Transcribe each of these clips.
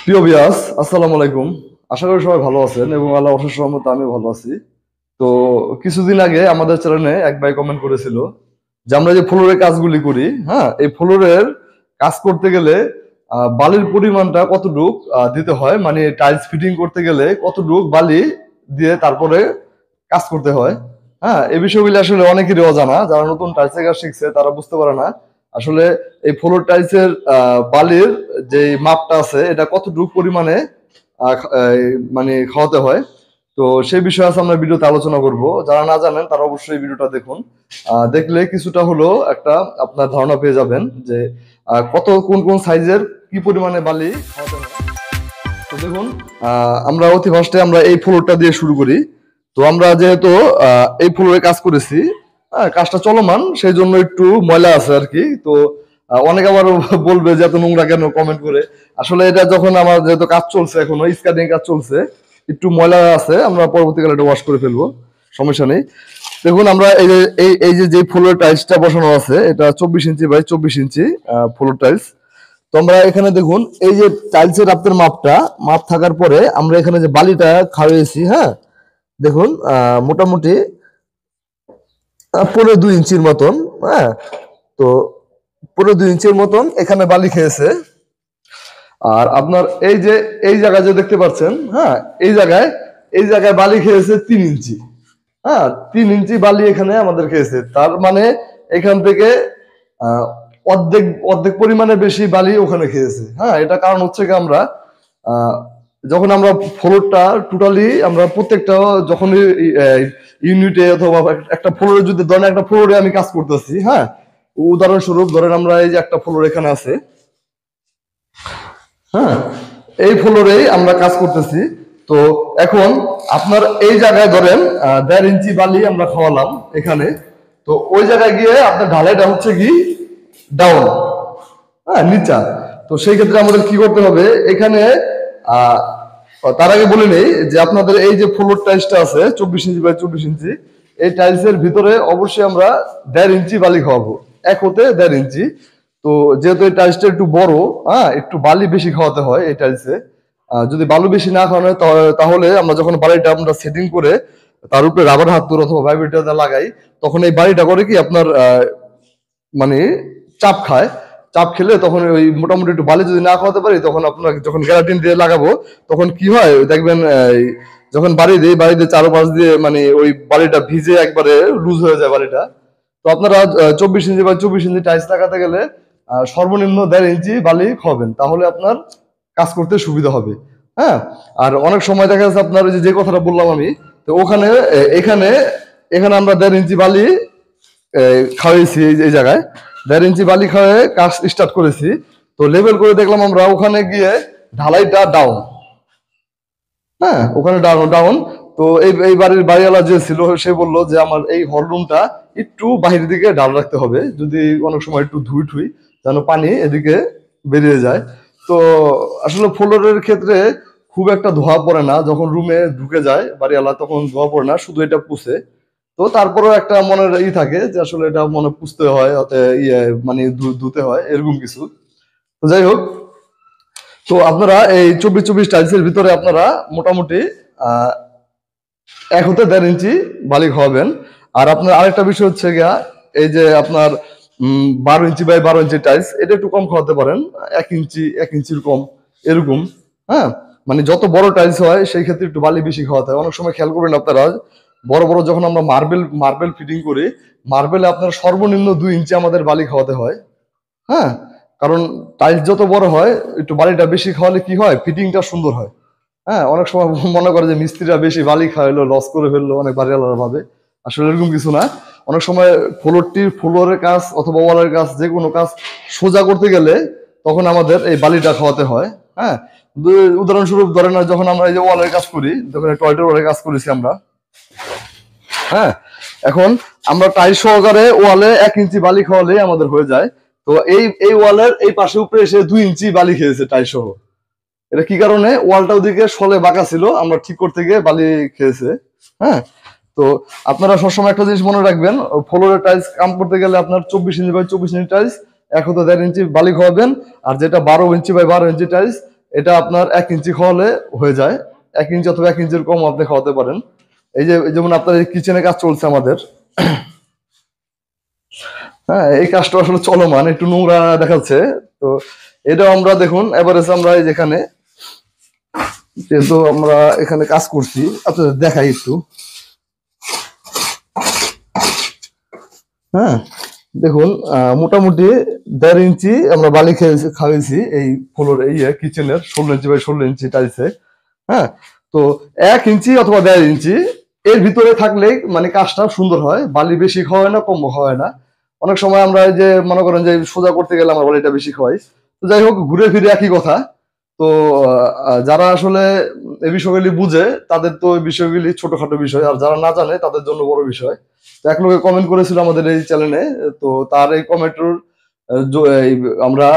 প্রিয় ভিউয়ার্স, আসসালামু আলাইকুম। আশা করি সবাই ভালো আছেন এবং আল্লাহর অশেষ রহমতে আমিও ভালো আছি। তো কিছুদিন আগে আমাদের চ্যানেলে এক ভাই কমেন্ট করেছিল যে আমরা যে ফ্লোরের কাজগুলি করি, হ্যাঁ, এই ফ্লোরের কাজ করতে গেলে বালির পরিমাণটা কতটুক দিতে হয়, মানে টাইলস ফিটিং করতে গেলে কতটুক বালি দিয়ে তারপরে কাজ করতে হয়। হ্যাঁ, এই বিষয়গুলি আসলে অনেকেরই অজানা। যারা নতুন টাইলসের কাজ শিখছে তারা বুঝতে পারে না আসলে এই ফ্লোর টাইলসের বালির যে মাপটা আছে এটা কতটুকু পরিমাণে মানে খাওয়াতে হয়। তো সেই বিষয়ে আজ আমরা ভিডিওতে আলোচনা করব। যারা না জানেন তারা অবশ্যই ভিডিওটা দেখুন। দেখলে কিছুটা হলো একটা আপনার ধারণা পেয়ে যাবেন যে কত কোন কোন সাইজের কি পরিমাণে বালি খাওয়াতে হয়। তো দেখুন, আমরা অতি ফার্স্টে আমরা এই ফ্লোরটা দিয়ে শুরু করি। তো আমরা যেহেতু এই ফ্লোরে কাজ করেছি, কাজটা চলমান, সেই জন্য একটু ময়লা আছে আর কি। তো অনেকে আবার বলবে যে এত নোংরা কেন কমেন্ট করে। আসলে এটা যখন আমার যেহেতু কাজ চলছে, এখনো স্কার্টিং কাজ চলছে, একটু ময়লা আছে, আমরা পরবর্তীকালে এটা ওয়াশ করে ফেলবো, সমস্যা নেই। দেখুন, আমরা এই যে ফ্লোর টাইলসটা বসানো আছে এটা 24 inch by 24 inch floor tiles. তো আমরা এখানে দেখুন এই যে টাইলসের আপনার মাপ থাকার পরে আমরা এখানে যে বালিটা খাওয়িয়েছি, হ্যাঁ, দেখুন মোটামুটি 2.5 ইঞ্চির মতন। হ্যাঁ, তো 2.5 ইঞ্চির মতন এখানে বালি খেয়েছে। আর আপনার এই জায়গায় যে দেখতে পাচ্ছেন, হ্যাঁ, এই জায়গায় বালি খেয়েছে 3 ইঞ্চি। হ্যাঁ, 3 ইঞ্চি বালি এখানে আমাদের খেয়েছে। তার মানে এখান থেকে আহ অর্ধেক অর্ধেক পরিমাণে বেশি বালি ওখানে খেয়েছে। হ্যাঁ, এটা কারণ হচ্ছে কি আমরা আহ যখন আমরা ফ্লোরটা টোটালি আমরা প্রত্যেকটা যখন ইউনিটে অথবা একটা ফ্লোরে যদি ধরেন একটা ফ্লোরে আমি কাজ করতেছি, হ্যাঁ, উদাহরণস্বরূপ ধরেন আমরা এই যে একটা ফ্লোর এখানে আছে, হ্যাঁ, এই ফ্লোরেই আমরা কাজ করতেছি। তো এখন আপনার এই জায়গায় ধরেন 1.5 ইঞ্চি বালি আমরা খাওয়ালাম এখানে। তো ওই জায়গায় গিয়ে আপনার ঢালাইটা হচ্ছে কি ডাউন, হ্যাঁ, নিচা। তো সেই ক্ষেত্রে আমাদের কি করতে হবে এখানে আহ তার আগে বলে নেই যে আপনাদের এই যে ফ্লোর টাইলসটা আছে 24 ইঞ্চি বাই 24 ইঞ্চি, এই টাইলসের ভিতরে অবশ্যই আমরা 1.5 ইঞ্চি বালি খাওয়াবো, এক হতে 1.5 ইঞ্চি। তো যেহেতু এই টাইলসটা একটু বড়, হ্যাঁ, একটু বালি বেশি খাওয়াতে হয় এই টাইলসে। যদি বালু বেশি না খাওয়ানো হয় তাহলে আমরা যখন বালিটা আমরা সেটিং করে তার উপরে রাবার হাতুড় অথবা ভাইব্রেটর লাগাই, তখন এই বালিটা করে কি আপনার মানে চাপ খায়। চাপ খেলে তখন ওই মোটামুটি একটু বালি যদি না খাওয়াতে পারি, তখন আপনার যখন গ্যারাটিন দিয়ে লাগাবো তখন কি হয় দেখবেন, যখন বাড়ি দিয়ে চারোপাশ দিয়ে মানে ওই বালিটা ভিজে একবারে লুজ হয়ে যায় বালিটা। তো আপনারা 24 ইঞ্চি বা 24 ইঞ্চি টাইলস লাগাতে গেলে সর্বনিম্ন 1.5 ইঞ্চি বালি খাওয়াবেন, তাহলে আপনার কাজ করতে সুবিধা হবে। হ্যাঁ, আর অনেক সময় দেখা যাচ্ছে আপনার ওই যে কথাটা বললাম আমি, তো ওখানে এখানে এখানে আমরা 1.5 ইঞ্চি বালি খাওয়াইছি এই জায়গায় 1.5 ইঞ্চি বালি খাওয়াই কাজ স্টার্ট করেছি। তো লেভেল করে দেখলাম আমরা ওখানে গিয়ে ঢালাইটা ডাউন, হ্যাঁ, ওখানে ডাউন ডাউন। তো এই বাড়ির বাড়িওয়ালা যে ছিল সে বললো যে আমার এই হল রুমটা একটু বাহির দিকে ঢাল রাখতে হবে, যদি অনেক সময় একটু ধুই ঠুই যেন পানি এদিকে বেরিয়ে যায়। তো আসলে ফ্লোরের ক্ষেত্রে খুব একটা ধোয়া পড়ে না, যখন রুমে ঢুকে যায় বাড়িওয়ালা তখন ধোয়া পড়ে না, শুধু এটা পুষে। তো তারপরেও একটা মনের থাকে যে আসলে এটা মনে পুষতে হয়, মানে ধুতে হয়, এরকম কিছু। তো যাই হোক, তো আপনারা এই 24 টাইলসের ভিতরে আপনারা মোটামুটি আহ 1 হতে 1.5 ইঞ্চি বালি খাওয়াবেন। আর আপনার আরেকটা বিষয় হচ্ছে গিয়া এই যে আপনার 12 ইঞ্চি বাই 12 ইঞ্চি টাইলস, এটা একটু কম খাওয়াতে পারেন, 1 ইঞ্চি 1 ইঞ্চির কম, এরকম। হ্যাঁ, মানে যত বড় টাইলস হয় সেই ক্ষেত্রে একটু বালি বেশি খাওয়াতে হয়। অনেক সময় খেয়াল করবেন আপনারা, বড় বড় যখন আমরা মার্বেল ফিটিং করি, মার্বেলে আপনার সর্বনিম্ন 2 ইঞ্চি আমাদের বালি খাওয়াতে হয়। হ্যাঁ, কারণ টাইলস যত বড় হয় একটু বালিটা বেশি খাওয়ালে কি হয়, ফিটিংটা সুন্দর হয়। হ্যাঁ, অনেক সময় মনে করে যে মিস্ত্রিরা বেশি বালি খাওয়াইলো, লস করে ফেললো, অনেক বাড়িওয়ালারা ভাবে। আসলে এরকম কিছু না। অনেক সময় ফ্লোরের কাজ অথবা ওয়ালের কাজ, যে কোনো কাজ সোজা করতে গেলে তখন আমাদের এই বালিটা খাওয়াতে হয়। হ্যাঁ, উদাহরণস্বরূপ ধরেন যখন আমরা এই যে ওয়ালের কাজ করি, যখন টয়লেটের ওয়ালের কাজ করেছি আমরা, হ্যাঁ, এখন আমরা টাইলস সহকারে ওয়ালে 1 ইঞ্চি বালি খাওয়ালে আমাদের হয়ে যায়। তো এই ওয়ালের এই পাশে উপরে এসে 2 ইঞ্চি বালি খেয়েছে টাইলস সহ। এটা কি কারণে, ওয়ালটা ওদিকে সলে বাঁকা ছিল, আমরা ঠিক করতে গিয়ে বালি খেয়েছে। হ্যাঁ, তো আপনারা সবসময় একটা জিনিস মনে রাখবেন, ফ্লোরের টাইলস কাম করতে গেলে আপনার 24 ইঞ্চি বাই 24 ইঞ্চি টাইলস 1 হতে 1.5 ইঞ্চি বালি খাওয়াবেন। আর যেটা 12 ইঞ্চি বাই 12 ইঞ্চি টাইলস এটা আপনার 1 ইঞ্চি খাওয়ালে হয়ে যায়। 1 ইঞ্চি অথবা 1 ইঞ্চির কম আপনি খাওয়াতে পারেন। এই যে যেমন আপনার এই কিচেনে কাজ চলছে আমাদের, হ্যাঁ এই কাজটা আসলে চলমান, একটু নোংরা দেখাচ্ছে। তো এটা আমরা দেখুন এভারেজ আমরা এই যেখানে যেহেতু আমরা এখানে কাজ করছি আপনাদের দেখাই একটু। হ্যাঁ দেখুন মোটামুটি 1.5 ইঞ্চি আমরা বালি খাওয়াইছি এই ফ্লোর এই কিচেনের 16 ইঞ্চি বাই 16 ইঞ্চি টাইলসে। হ্যাঁ তো 1 ইঞ্চি অথবা 1.5 ইঞ্চি এর ভিতরে থাকলেই মানে কাজটা সুন্দর হয়। বালি বেশি খাওয়ায় না, কম খাওয়ায় না। অনেক সময় আমরা এই যে মনে করেন যে সোজা করতে গেলে আমরা বালিটা বেশি খাওয়াই। তো যাই হোক ঘুরে ফিরে একই কথা। তো যারা আসলে এই বিষয়গুলি বুঝে তাদের তো এই বিষয়গুলি ছোটখাটো বিষয়, আর যারা না জানে তাদের জন্য বড় বিষয়। তো এক লোকে কমেন্ট করেছিল আমাদের এই চ্যানেলে, তো তার এই কমেন্টের আমরা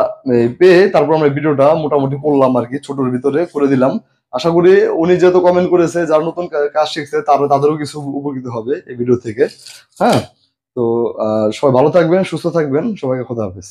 পেয়ে তারপর আমরা ভিডিওটা মোটামুটি করলাম আর কি, ছোটর ভিতরে করে দিলাম। আশা করি উনি যেহেতু কমেন্ট করেছে, যারা নতুন কাজ শিখছে তাদেরও কিছু উপকৃত হবে এই ভিডিও থেকে। হ্যাঁ তো সবাই ভালো থাকবেন, সুস্থ থাকবেন, সবাইকে খোদা হাফেজ।